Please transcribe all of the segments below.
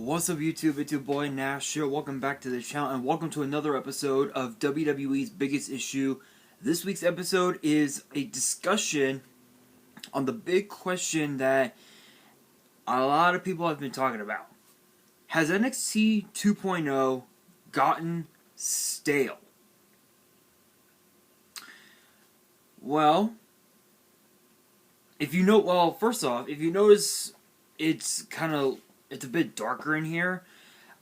What's up YouTube, it's your boy Nash here, welcome back to the channel and welcome to another episode of WWE's Biggest Issue. This week's episode is a discussion on the big question that a lot of people have been talking about. Has NXT 2.0 gotten stale? Well, first off, if you notice it's a bit darker in here.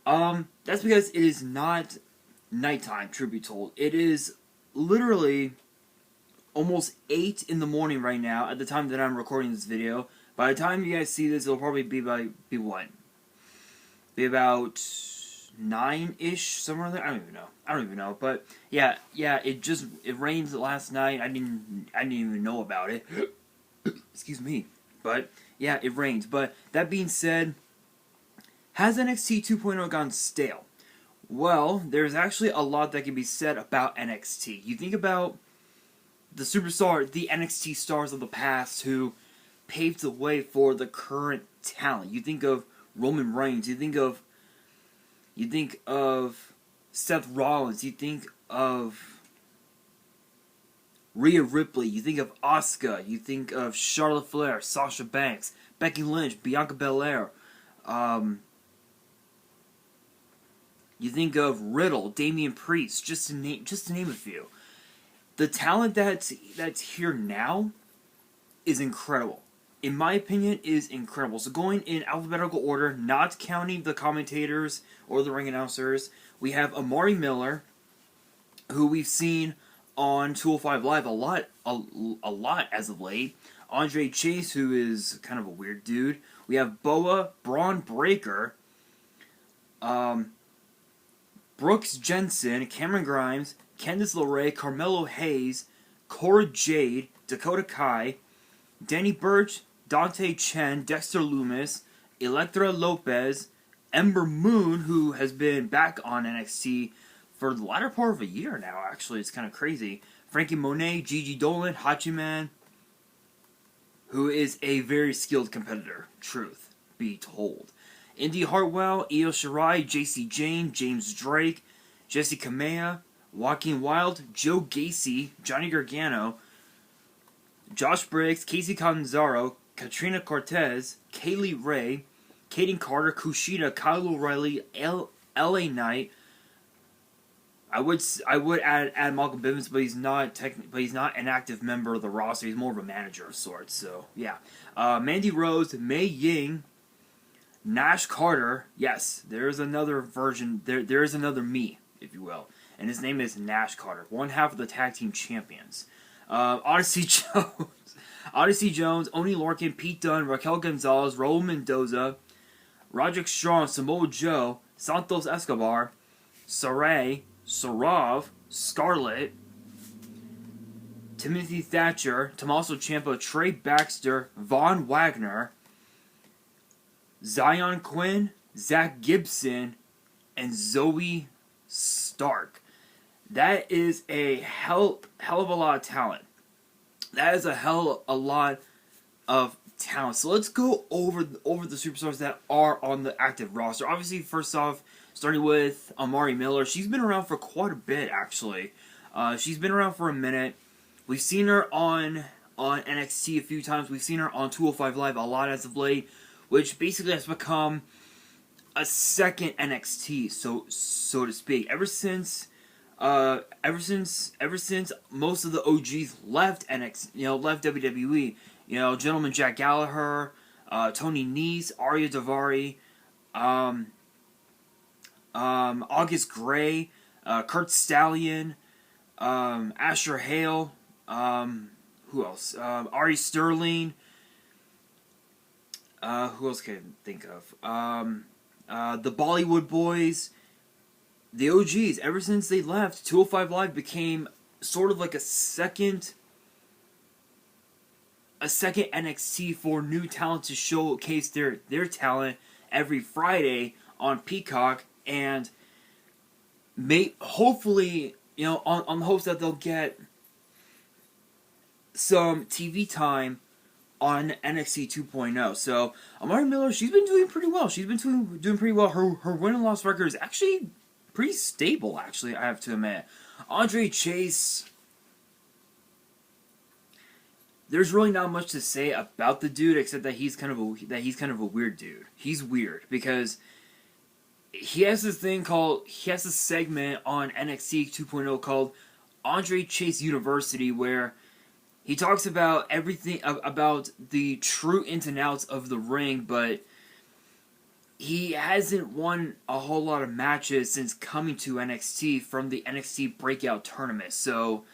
That's because it is not nighttime, truth be told. It is literally almost 8 in the morning right now at the time that I'm recording this video. By the time you guys see this, it'll probably be what? Be about 9-ish, somewhere there. I don't even know. But yeah, it rained last night. I didn't even know about it. Excuse me. But yeah, it rained. But that being said, has NXT 2.0 gone stale? Well, there's actually a lot that can be said about NXT. You think about the NXT stars of the past who paved the way for the current talent. You think of Roman Reigns. You think of Seth Rollins. You think of Rhea Ripley. You think of Asuka. You think of Charlotte Flair, Sasha Banks, Becky Lynch, Bianca Belair. You think of Riddle, Damian Priest, just to name a few. The talent that's here now is incredible. In my opinion, is incredible. So going in alphabetical order, not counting the commentators or the ring announcers, we have Amari Miller, who we've seen on 205 Live a lot as of late. Andre Chase, who is kind of a weird dude. We have Boa, Braun Breaker, Brooks Jensen, Cameron Grimes, Candice LeRae, Carmelo Hayes, Cora Jade, Dakota Kai, Danny Burch, Dante Chen, Dexter Lumis, Elektra Lopez, Ember Moon, who has been back on NXT for the latter part of a year now, actually. It's kind of crazy. Frankie Monet, Gigi Dolan, Hachiman, who is a very skilled competitor, truth be told. Indy Hartwell, Io Shirai, JC Jane, James Drake, Jesse Kamea, Joaquin Wilde, Joe Gacy, Johnny Gargano, Josh Briggs, Casey Canzaro, Katrina Cortez, Kaylee Ray, Kaden Carter, Kushida, Kyle O'Reilly, LA Knight. I would add Malcolm Bivens, but he's not an active member of the roster. He's more of a manager of sorts. So yeah, Mandy Rose, Mei Ying, Nash Carter. Yes, there is another version. There is another me, if you will, and his name is Nash Carter, one half of the tag team champions. Odyssey Jones, Oni Lorcan, Pete Dunne, Raquel Gonzalez, Raul Mendoza, Roderick Strong, Samoa Joe, Santos Escobar, Saray, Sarov, Scarlett, Timothy Thatcher, Tommaso Ciampa, Trey Baxter, Von Wagner, Zion Quinn, Zach Gibson, and Zoe Stark. That is a hell of a lot of talent. That is a lot of talent. So let's go over the superstars that are on the active roster. Obviously, first off, starting with Amari Miller. She's been around for quite a bit, actually. She's been around for a minute. We've seen her on NXT a few times. We've seen her on 205 Live a lot as of late, which basically has become a second NXT, so to speak. Ever since most of the OGs left left WWE, Gentleman Jack Gallagher, Tony Nese, Arya Davari, August Gray, Kurt Stallion, Asher Hale, who else? Ari Sterling. Who else can I think of? The Bollywood Boys. The OGs, ever since they left, 205 Live became sort of like a second NXT for new talent to showcase their talent every Friday on Peacock, and hopefully, on the hopes that they'll get some TV time on NXT 2.0. So Amari Miller, she's been doing pretty well. She's been doing pretty well. Her win and loss record is actually pretty stable. Actually, I have to admit. Andre Chase, there's really not much to say about the dude except that he's kind of a weird dude. He's weird because he has this segment on NXT 2.0 called Andre Chase University, where he talks about everything about the true ins and outs of the ring, but he hasn't won a whole lot of matches since coming to NXT from the NXT Breakout Tournament. So,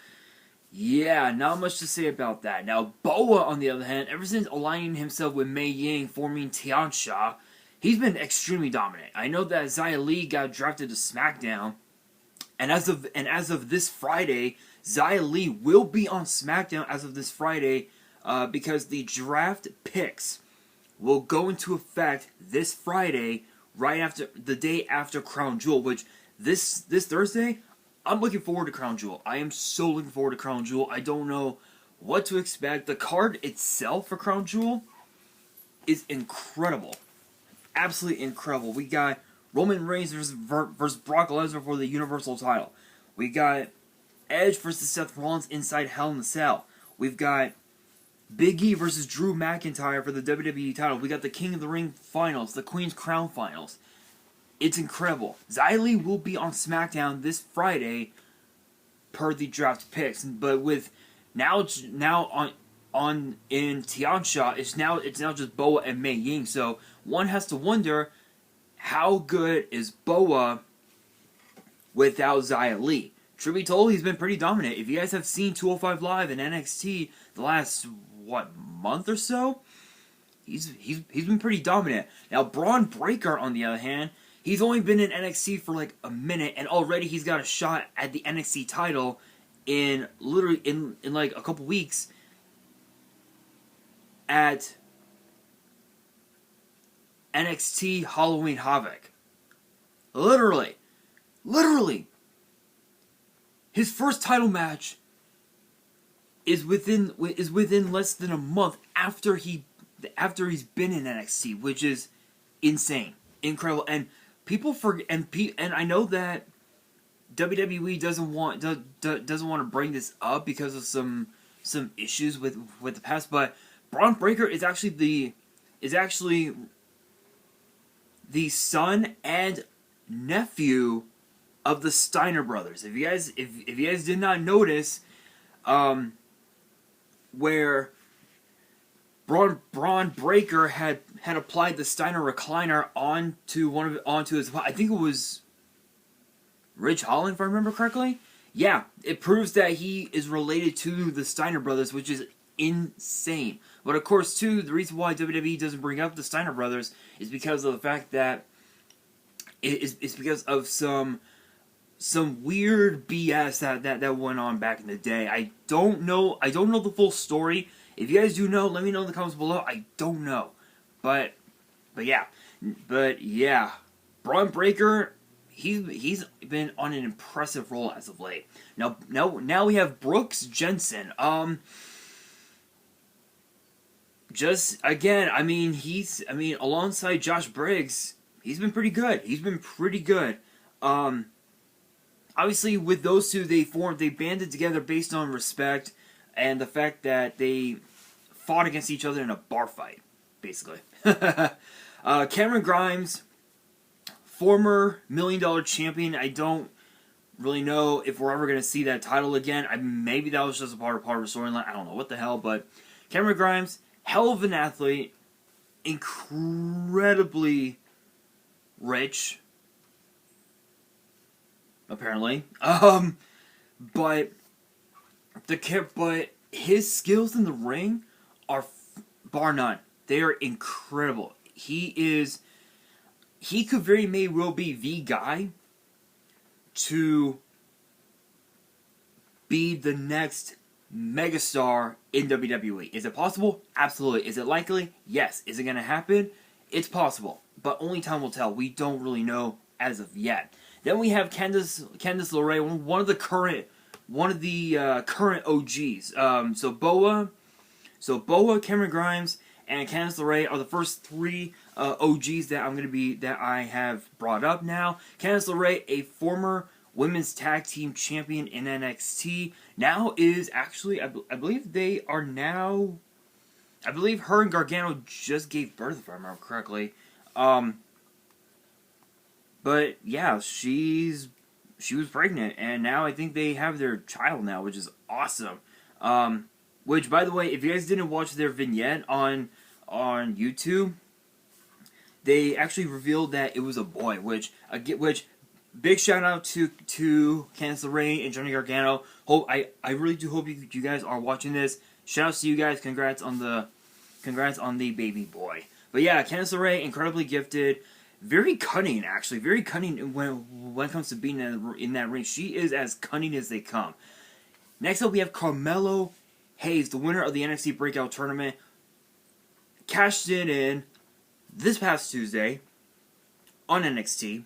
yeah, not much to say about that. Now, Boa, on the other hand, ever since aligning himself with Mei Ying, forming Tiansha, he's been extremely dominant. I know that Xia Li got drafted to SmackDown, and as of this Friday, Xia Li will be on SmackDown as of this Friday, because the draft picks will go into effect this Friday, right after the day after Crown Jewel. Which this Thursday, I'm looking forward to Crown Jewel. I am so looking forward to Crown Jewel. I don't know what to expect. The card itself for Crown Jewel is incredible, absolutely incredible. We got Roman Reigns versus Brock Lesnar for the Universal title. We got Edge versus Seth Rollins inside Hell in a Cell. We've got Big E versus Drew McIntyre for the WWE title. We got the King of the Ring finals, the Queen's Crown finals. It's incredible. Xia Li will be on SmackDown this Friday per the draft picks, but with now on in Tiansha, it's now just Boa and Mei Ying. So one has to wonder, how good is Boa without Xia Li? Truth be told, he's been pretty dominant. If you guys have seen 205 Live and NXT the last, month or so, he's been pretty dominant. Now, Braun Breaker, on the other hand, he's only been in NXT for like a minute, and already he's got a shot at the NXT title in like a couple weeks at NXT Halloween Havoc. Literally. His first title match is within less than a month after he's been in NXT, which is insane, incredible. And people forget, and I know that WWE doesn't want to bring this up because of some issues with the past, but Braun Breaker is actually the son and nephew of the Steiner brothers. If you guys did not notice, where Braun Breaker had applied the Steiner recliner onto his, I think it was Ridge Holland, if I remember correctly. Yeah, it proves that he is related to the Steiner brothers, which is insane. But of course, too, the reason why WWE doesn't bring up the Steiner brothers is because of the fact that it's because of some weird BS that went on back in the day. I don't know the full story. If you guys do know, let me know in the comments below. I don't know, but yeah, Braun Breaker, he's been on an impressive roll as of late. Now we have Brooks Jensen. Just again, alongside Josh Briggs, he's been pretty good. Obviously, with those two, they banded together based on respect and the fact that they fought against each other in a bar fight, basically. Cameron Grimes, former $1 Million champion. I don't really know if we're ever going to see that title again. Maybe that was just a part of the storyline. I don't know what the hell, but Cameron Grimes, hell of an athlete, incredibly rich, apparently. But his skills in the ring are bar none. They are incredible. He could very may well be the guy to be the next megastar in WWE. Is it possible? Absolutely. Is it likely? Yes. Is it going to happen? It's possible, but only time will tell. We don't really know as of yet. Then we have Candice LeRae, one of the current OGs. So So Boa, Cameron Grimes, and Candice LeRae are the first three OGs that I have brought up now. Candice LeRae, a former women's tag team champion in NXT, now is actually, I believe they are now, I believe her and Gargano just gave birth, if I remember correctly. But yeah, she was pregnant, and now I think they have their child now, which is awesome. Which, by the way, if you guys didn't watch their vignette on YouTube, they actually revealed that it was a boy. Which big shout out to Candice LeRae and Johnny Gargano. I really do hope you guys are watching this. Shout out to you guys. Congrats on the baby boy. But yeah, Candice LeRae, incredibly gifted. Very cunning, actually. Very cunning when it comes to being in that ring. She is as cunning as they come. Next up, we have Carmelo Hayes, the winner of the NXT Breakout Tournament. Cashed it in this past Tuesday on NXT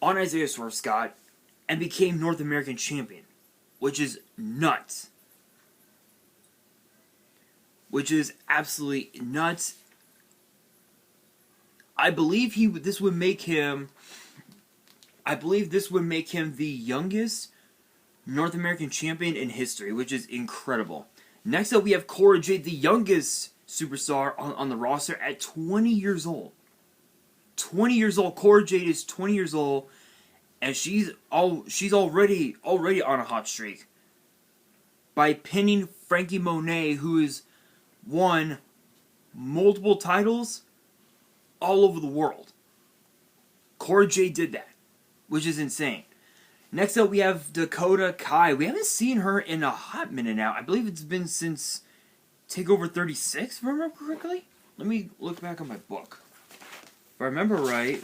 on Isaiah Swerve Scott and became North American Champion, which is nuts. Which is absolutely nuts. I believe this would make him the youngest North American champion in history, which is incredible. Next up, we have Cora Jade, the youngest superstar on the roster at 20 years old. 20 years old. Cora Jade is 20 years old, and she's already on a hot streak by pinning Frankie Monet, who has won multiple titles all over the world. Cora Jade did that, which is insane. Next up, we have Dakota Kai. We haven't seen her in a hot minute now. I believe it's been since TakeOver 36, if I remember correctly. Let me look back on my book. If I remember right,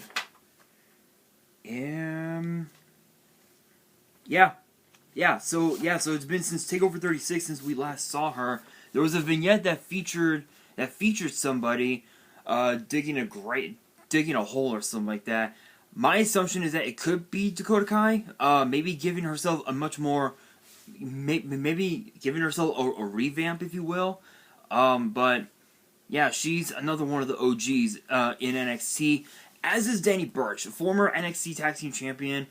So it's been since TakeOver 36 since we last saw her. There was a vignette that featured somebody digging a hole or something like that. My assumption is that it could be Dakota Kai, maybe giving herself a much more, maybe giving herself a revamp, if you will. But yeah, she's another one of the OGs in NXT. As is Danny Burch, former NXT Tag Team Champion.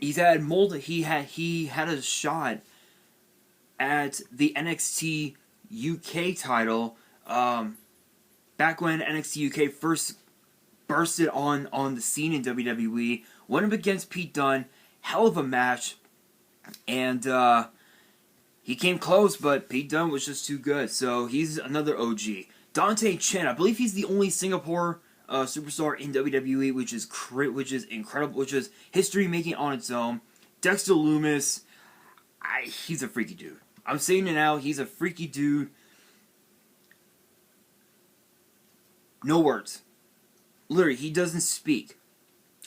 He had a shot at the NXT UK title back when NXT UK first bursted on the scene in WWE. Went up against Pete Dunne, hell of a match, and he came close, but Pete Dunne was just too good. So he's another OG. Dante Chen, I believe he's the only Singapore superstar in WWE, which is incredible, which is history making on its own. Dexter Lumis, he's a freaky dude. I'm saying it now, he's a freaky dude. No words. Literally, he doesn't speak.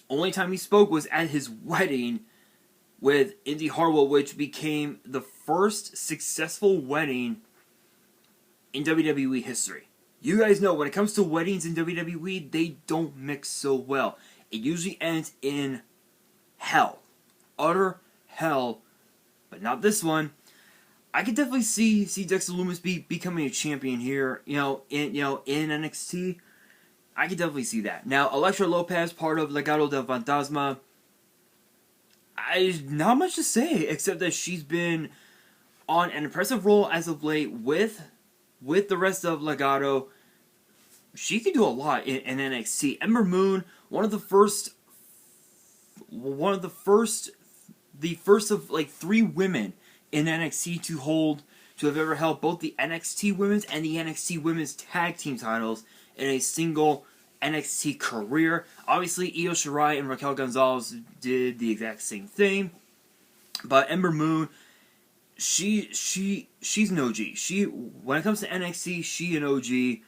Only time he spoke was at his wedding with Indy Hartwell, which became the first successful wedding in WWE history. You guys know, when it comes to weddings in WWE, they don't mix so well. It usually ends in hell. Utter hell. But not this one. I could definitely see Dexter Lumis becoming a champion here, in NXT. I could definitely see that. Now, Elektra Lopez, part of Legado del Fantasma. Not much to say, except that she's been on an impressive role as of late with the rest of Legado. She can do a lot in NXT. Ember Moon, the first of like 3 women in NXT to have ever held both the NXT Women's and the NXT Women's Tag Team titles in a single NXT career. Obviously, Io Shirai and Raquel Gonzalez did the exact same thing, but Ember Moon, she's an OG. When it comes to NXT, she an OG.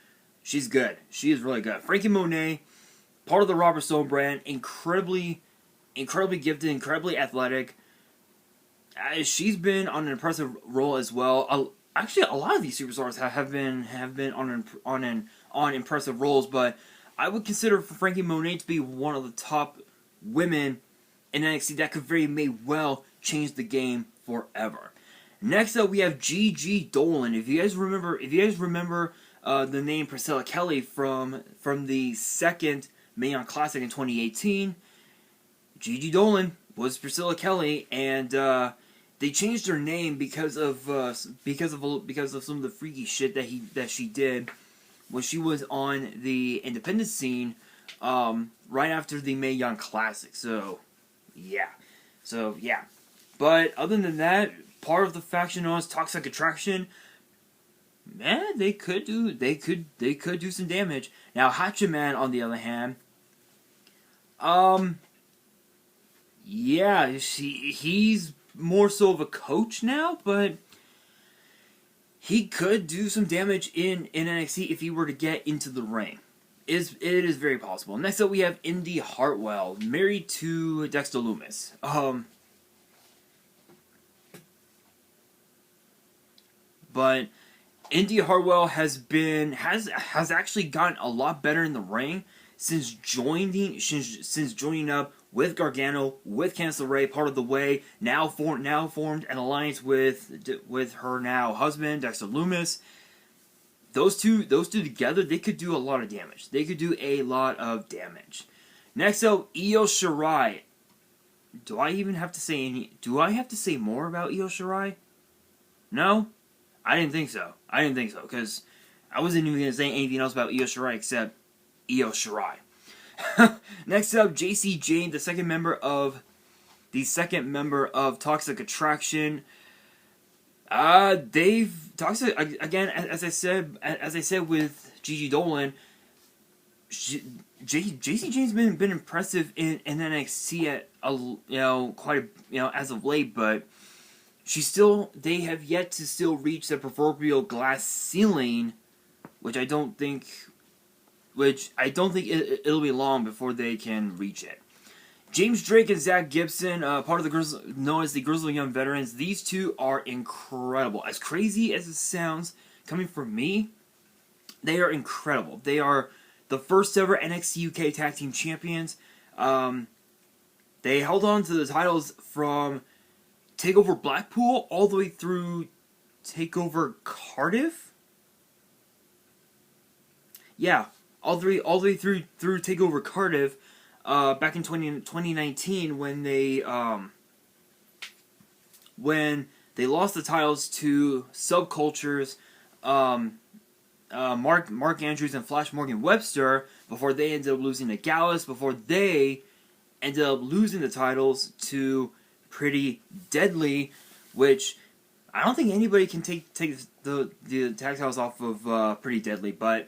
She's good. She is really good. Frankie Monet, part of the Robert Stone brand, incredibly gifted, incredibly athletic. She's been on an impressive role as well. Actually, a lot of these superstars have been on impressive roles, but I would consider Frankie Monet to be one of the top women in NXT that could very may well change the game forever. Next up, we have Gigi Dolan. If you guys remember the name Priscilla Kelly from the second Mae Young Classic in 2018, Gigi Dolan was Priscilla Kelly, and they changed her name because of some of the freaky shit that she did when she was on the independent scene right after the Mae Young Classic. So yeah. But other than that, part of the faction known as Toxic Attraction, man, they could do some damage. Now Hachiman, on the other hand, yeah, he's more so of a coach now, but he could do some damage in NXT if he were to get into the ring. It is very possible. Next up, we have Indy Hartwell, married to Dexter Lumis. But Indy Hartwell has actually gotten a lot better in the ring since joining up with Gargano, with Canzaro part of the way. Now formed an alliance with her now husband Dexter Lumis. Those two together, they could do a lot of damage. They could do a lot of damage. Next up, Io Shirai. Do I have to say more about Io Shirai? No? I didn't think so, because I wasn't even going to say anything else about Io Shirai except Io Shirai. Next up, JC Jane, the second member of Toxic Attraction. Toxic again, as I said with Gigi Dolan. JC Jane's been impressive in NXT as of late, but they have yet to still reach the proverbial glass ceiling, which I don't think it'll be long before they can reach it. James Drake and Zach Gibson, part of the known as the Grizzly Young Veterans. These two are incredible. As crazy as it sounds, coming from me, they are incredible. They are the first ever NXT UK Tag Team Champions. They held on to the titles from TakeOver Blackpool all the way through TakeOver Cardiff. Yeah, all the way through TakeOver Cardiff. Back in 2019 when they lost the titles to Subcultures, Mark Andrews and Flash Morgan Webster, before they ended up losing to Gallus, before they ended up losing the titles to Pretty Deadly, which I don't think anybody can take the tag titles off of Pretty Deadly, but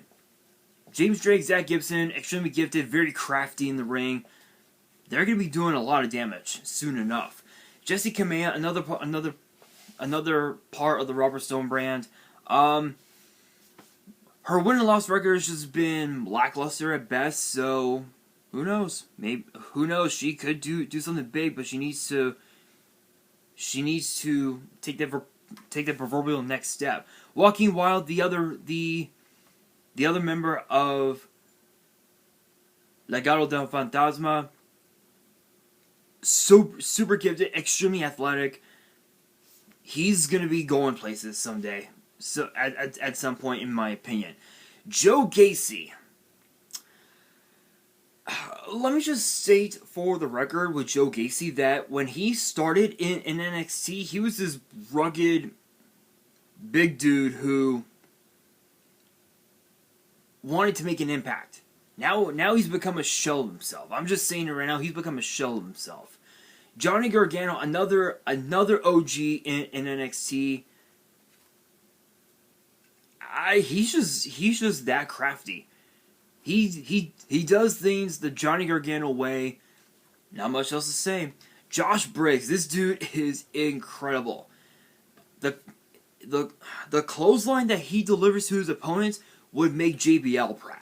James Drake, Zach Gibson, extremely gifted, very crafty in the ring. They're going to be doing a lot of damage soon enough. Jessie Kamea, another part of the Robert Stone brand. Her win and loss record has just been lackluster at best. So who knows? Who knows? She could do something big, but she needs to take that proverbial next step. Walking Wild, the other member of Legado del Fantasma, super gifted, extremely athletic. He's gonna be going places someday. So at some point, in my opinion, Joe Gacy. Let me just state for the record with Joe Gacy that when he started in NXT, he was this rugged, big dude who wanted to make an impact. Now he's become a shell of himself. I'm just saying it right now. He's become a shell of himself. Johnny Gargano, another OG in NXT. He's just that crafty. He does things the Johnny Gargano way. Not much else to say. Josh Briggs, this dude is incredible. The clothesline that he delivers to his opponents would make JBL proud.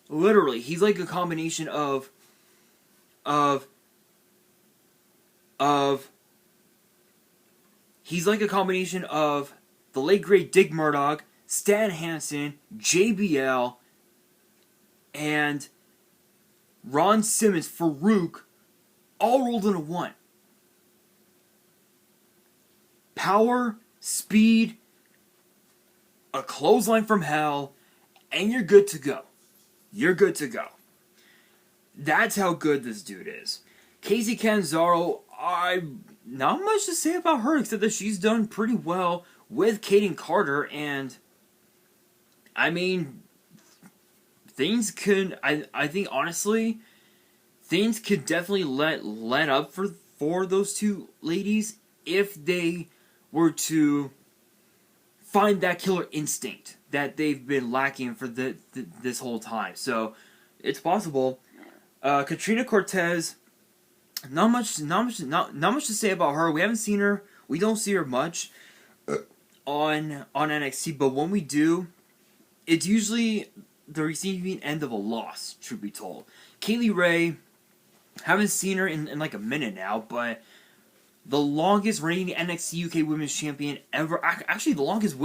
Literally, he's like a combination of he's like a combination of the late great Dick Murdoch, Stan Hansen, JBL, and Ron Simmons, Farouk, all rolled into one. power, speed, a clothesline from hell, and you're good to go. You're good to go. That's how good this dude is. Casey Canzaro, not much to say about her except that she's done pretty well with Kaden Carter, and I mean, things could, I think honestly, things could definitely let up for those two ladies if they were to find that killer instinct that they've been lacking for this whole time. So it's possible. Katrina Cortez, not much to say about her. We haven't seen her. We don't see her much on NXT, but when we do, it's usually the receiving end of a loss, truth be told. Kaylee Ray, haven't seen her in like a minute now, but the longest reigning NXT UK Women's Champion ever, actually the longest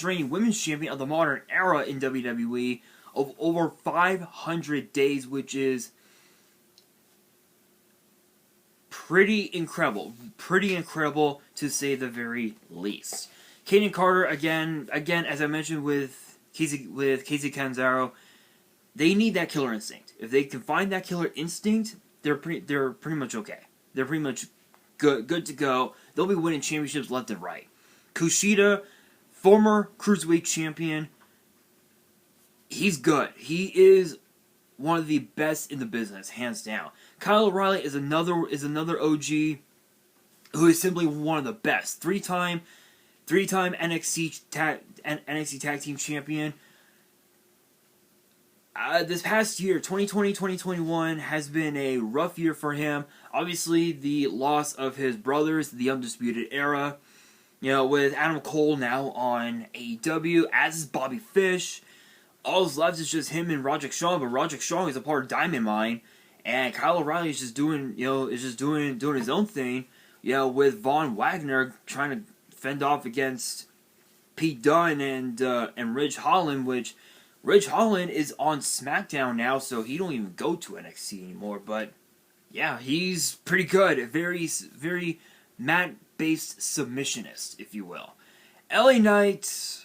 reigning Women's Champion of the modern era in WWE of over 500 days, which is pretty incredible to say the very least. Kaden Carter, again, as I mentioned with Casey Canzaro, they need that killer instinct. If they can find that killer instinct, they're pretty much okay. They're pretty much good to go. They'll be winning championships left and right. Kushida, former Cruiserweight Champion, he's good. He is one of the best in the business, hands down. Kyle O'Reilly is another OG who is simply one of the best. Three-time NXT Tag Team Champion. This past year, 2020-2021, has been a rough year for him. Obviously, the loss of his brothers, the Undisputed Era. You know, with Adam Cole now on AEW, as is Bobby Fish. All that's left is just him and Roderick Strong, but Roderick Strong is a part of Diamond Mine, and Kyle O'Reilly is just doing his own thing. You know, with Von Wagner trying to fend off against Pete Dunne and Ridge Holland, which Ridge Holland is on SmackDown now, so he don't even go to NXT anymore. But yeah, he's pretty good. A very mat-based submissionist, if you will. LA Knight,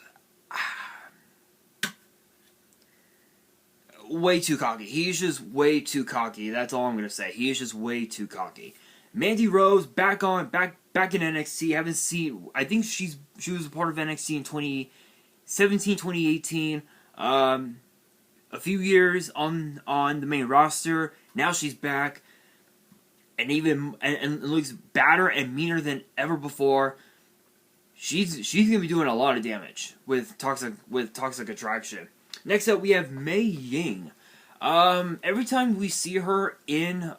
way too cocky. He's just way too cocky. That's all I'm gonna say. He is just way too cocky. Mandy Rose back in NXT. Haven't seen. I think she was a part of NXT in 2017, 2018. A few years on the main roster. Now she's back, and looks badder and meaner than ever before. She's gonna be doing a lot of damage with Toxic Attraction. Next up, we have Mei Ying. Every time we see her in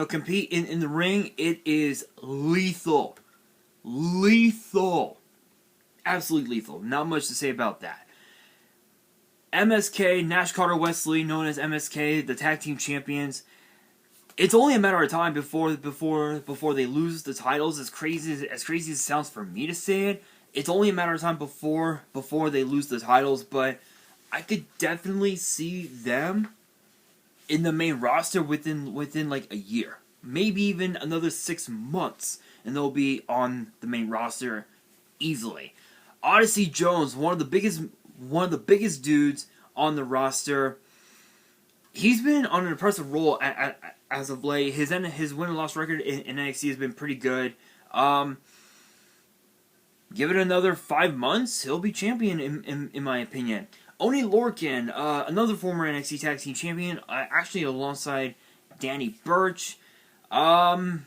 compete in the ring, it is lethal. Lethal. Absolutely lethal. Not much to say about that. MSK, Nash Carter Wesley, known as MSK, the tag team champions. It's only a matter of time before they lose the titles. As crazy as it sounds for me to say it, it's only a matter of time before they lose the titles. But I could definitely see them in the main roster within like a year, maybe even another 6 months, and they'll be on the main roster easily. Odyssey Jones, one of the biggest dudes on the roster. He's been on an impressive role as of late. His win and loss record in NXT has been pretty good. Give it another 5 months, he'll be champion in my opinion. Oni Lorcan, another former NXT Tag Team Champion, actually alongside Danny Burch. Not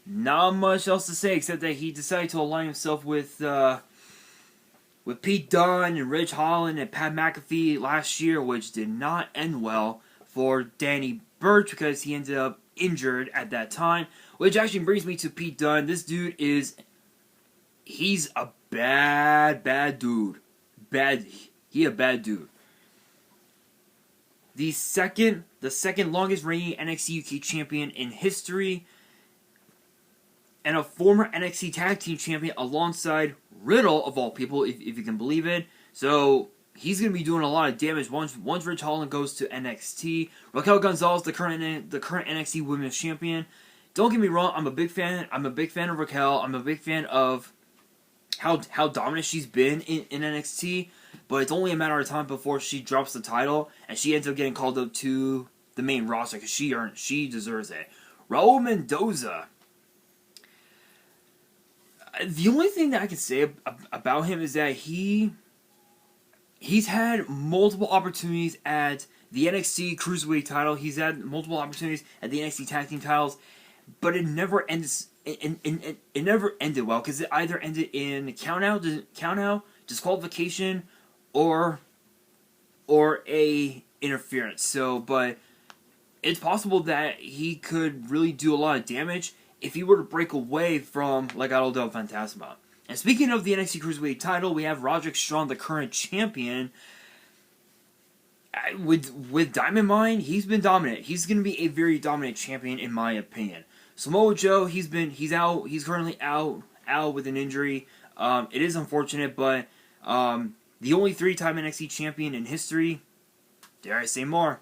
much else to say except that he decided to align himself with Pete Dunne and Ridge Holland and Pat McAfee last year, which did not end well for Danny Burch because he ended up injured at that time. Which actually brings me to Pete Dunne. This dude he's a bad dude. He a bad dude. The second longest reigning NXT UK champion in history. and a former NXT Tag Team Champion alongside Riddle, of all people, if you can believe it. So he's going to be doing a lot of damage once Ridge Holland goes to NXT. Raquel Gonzalez, the current NXT Women's Champion. Don't get me wrong, I'm a big fan of Raquel. I'm a big fan of how dominant she's been in NXT, but it's only a matter of time before she drops the title and she ends up getting called up to the main roster because she deserves it. Raul Mendoza. The only thing that I can say about him is that he's had multiple opportunities at the NXT Cruiserweight title. He's had multiple opportunities at the NXT Tag Team titles, but it never ends. It never ended well because it either ended in count out, disqualification, or a interference. So, but it's possible that he could really do a lot of damage if he were to break away from Legado del Fantasma. And speaking of the NXT Cruiserweight title, we have Roderick Strong, the current champion. With Diamond Mine, he's been dominant. He's going to be a very dominant champion in my opinion. Samoa Joe, he's currently out with an injury. It is unfortunate, but the only 3-time NXT champion in history, dare I say more.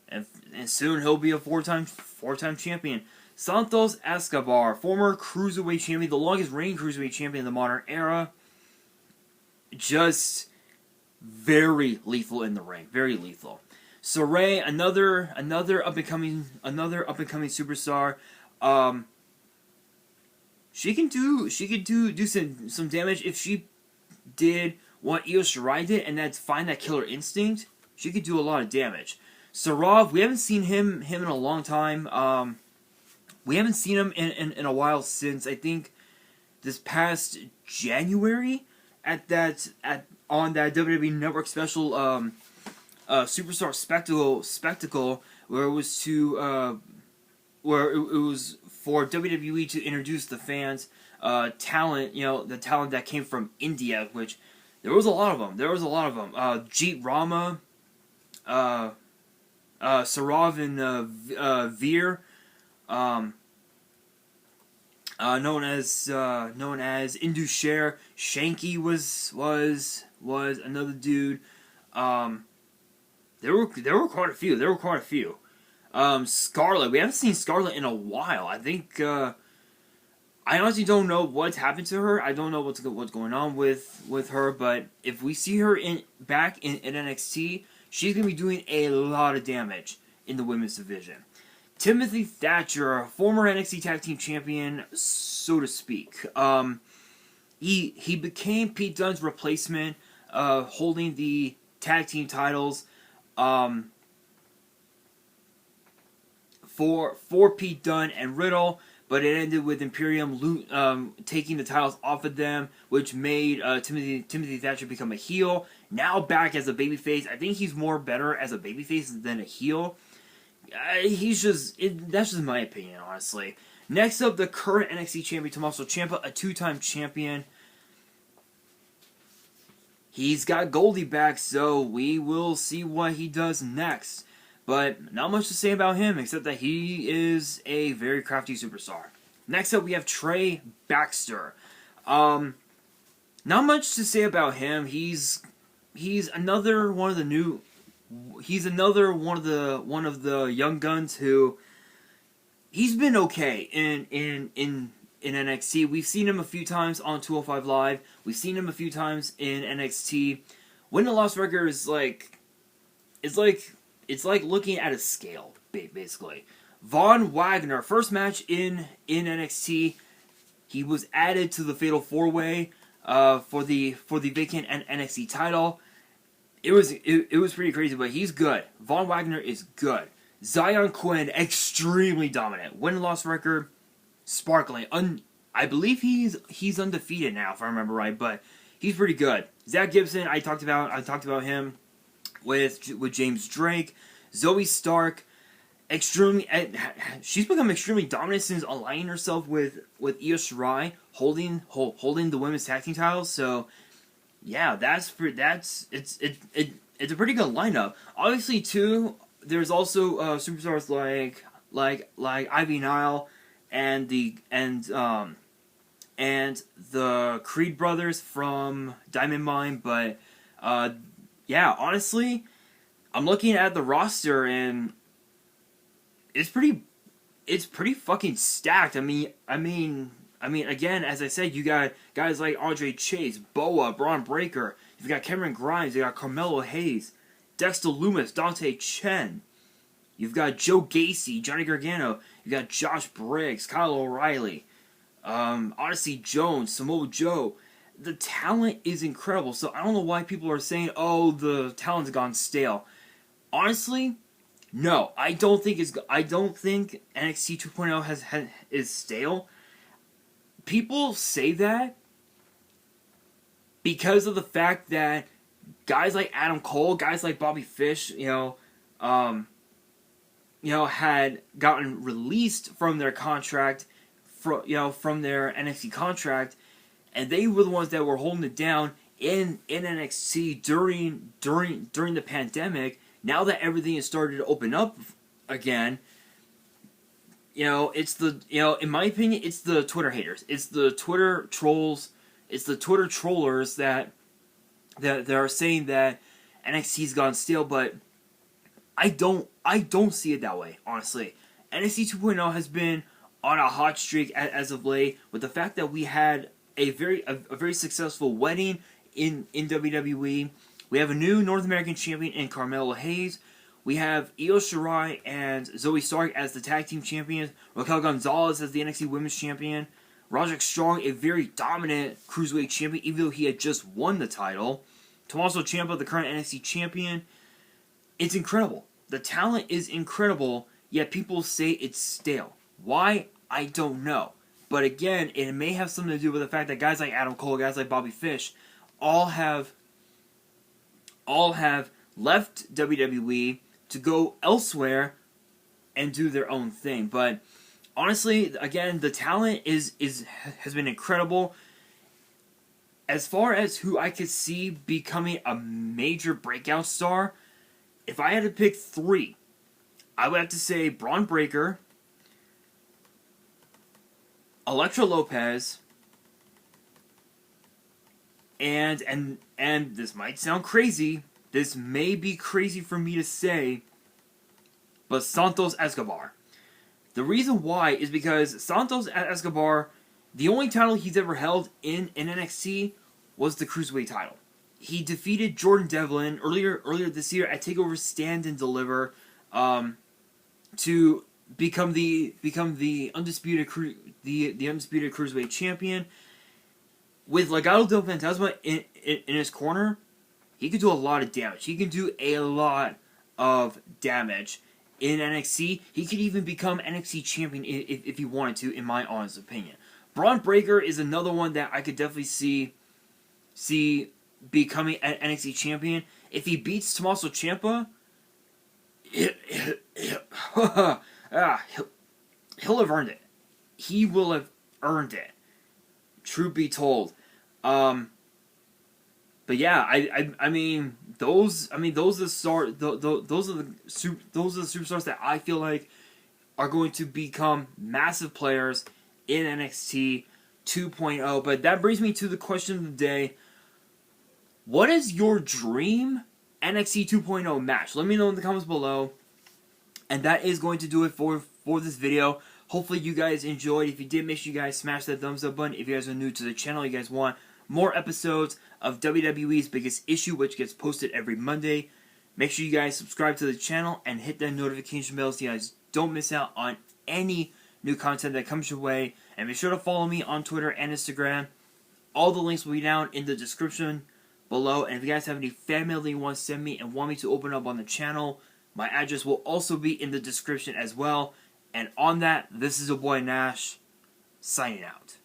And soon he'll be a 4-time champion. Santos Escobar, former Cruiserweight champion, the longest reigning Cruiserweight champion in the modern era. Just very lethal in the ring. Very lethal. Shirai, another up and coming superstar. She can do some damage if she did what Io Shirai did, and that's find that killer instinct. She could do a lot of damage. Sarov, we haven't seen him in a long time. We haven't seen him in a while since I think this past January on that WWE Network special Superstar spectacle where it was for WWE to introduce the fans talent, the talent that came from India, which there was a lot of them. Jeet Rama, Sarav and Veer, known as Indusher. Shanky was another dude. There were quite a few. Scarlett, we haven't seen Scarlett in a while. I think I honestly don't know what's happened to her. I don't know what's going on with her. But if we see her back in NXT, she's gonna be doing a lot of damage in the women's division. Timothy Thatcher, former NXT Tag Team Champion, so to speak. He became Pete Dunne's replacement, holding the tag team titles for Pete Dunne and Riddle, but it ended with Imperium taking the titles off of them, which made Timothy Thatcher become a heel. Now back as a babyface. I think he's more better as a babyface than a heel. That's just my opinion, honestly. Next up, the current NXT champion, Tommaso Ciampa, a 2-time champion. He's got Goldie back, so we will see what he does next. But not much to say about him, except that he is a very crafty superstar. Next up, we have Trey Baxter. Not much to say about him. He's another one of the one of the young guns who he's been okay in NXT. We've seen him a few times on 205 Live. We've seen him a few times in NXT. Win and loss record is it's like looking at a scale, basically. Von Wagner, first match in NXT, he was added to the Fatal 4-Way for the vacant NXT title. It was pretty crazy, but he's good. Von Wagner is good. Zion Quinn, extremely dominant. Win-loss record, sparkling. I believe he's undefeated now, if I remember right, but he's pretty good. Zach Gibson, I talked about him with James Drake. Zoe Stark, she's become extremely dominant since aligning herself with Io Shirai, holding the women's tag team titles. So yeah, it's a pretty good lineup. Obviously, too, there's also superstars like Ivy Nile and the Creed brothers from Diamond Mine. But yeah, honestly, I'm looking at the roster and it's pretty fucking stacked. I mean, again, as I said, you got guys like Andre Chase, Boa, Braun Breaker. You've got Cameron Grimes. You got Carmelo Hayes, Dexter Lumis, Dante Chen. You've got Joe Gacy, Johnny Gargano. You got Josh Briggs, Kyle O'Reilly, Odyssey Jones, Samoa Joe. The talent is incredible. So I don't know why people are saying, "Oh, the talent's gone stale." Honestly, no, I don't think NXT 2.0 is stale. People say that because of the fact that guys like Adam Cole, guys like Bobby Fish, had gotten released from their contract, from their NXT contract, and they were the ones that were holding it down in NXT during the pandemic. Now that everything has started to open up again, it's in my opinion, it's the Twitter haters, it's the Twitter trolls, it's the Twitter trollers that are saying that NXT's gone stale, but I don't see it that way, honestly. NXT 2.0 has been on a hot streak as of late, with the fact that we had a very successful wedding in WWE. We have a new North American champion in Carmelo Hayes. We have Io Shirai and Zoe Stark as the tag team champions. Raquel Gonzalez as the NXT Women's Champion. Roderick Strong, a very dominant Cruiserweight champion, even though he had just won the title. Tommaso Ciampa, the current NXT champion. It's incredible. The talent is incredible, yet people say it's stale. Why? I don't know. But again, it may have something to do with the fact that guys like Adam Cole, guys like Bobby Fish, all have left WWE to go elsewhere and do their own thing. But honestly, again, the talent has been incredible. As far as who I could see becoming a major breakout star, if I had to pick three, I would have to say Braun Breaker, Elektra Lopez, and this might sound crazy. This may be crazy for me to say, but Santos Escobar. The reason why is because Santos Escobar, the only title he's ever held in NXT was the Cruiserweight title. He defeated Jordan Devlin earlier this year at TakeOver Stand and Deliver to become the undisputed Cruiserweight champion. With Legado del Fantasma in his corner, he could do a lot of damage. He can do a lot of damage in NXT. He could even become NXT champion if he wanted to, in my honest opinion. Braun Breaker is another one that I could definitely see becoming an NXT champion. If he beats Tommaso Ciampa, he'll have earned it. He will have earned it. Truth be told. But yeah, I mean those are the superstars that I feel like are going to become massive players in NXT 2.0. But that brings me to the question of the day. What is your dream NXT 2.0 match? Let me know in the comments below. And that is going to do it for this video. Hopefully you guys enjoyed. If you did, make sure you guys smash that thumbs up button. If you guys are new to the channel, you guys want more episodes of WWE's Biggest Issue, which gets posted every Monday. Make sure you guys subscribe to the channel and hit that notification bell so you guys don't miss out on any new content that comes your way. And be sure to follow me on Twitter and Instagram. All the links will be down in the description below. And if you guys have any fan mail that you want to send me and want me to open up on the channel, my address will also be in the description as well. And on that, this is your boy Nash, signing out.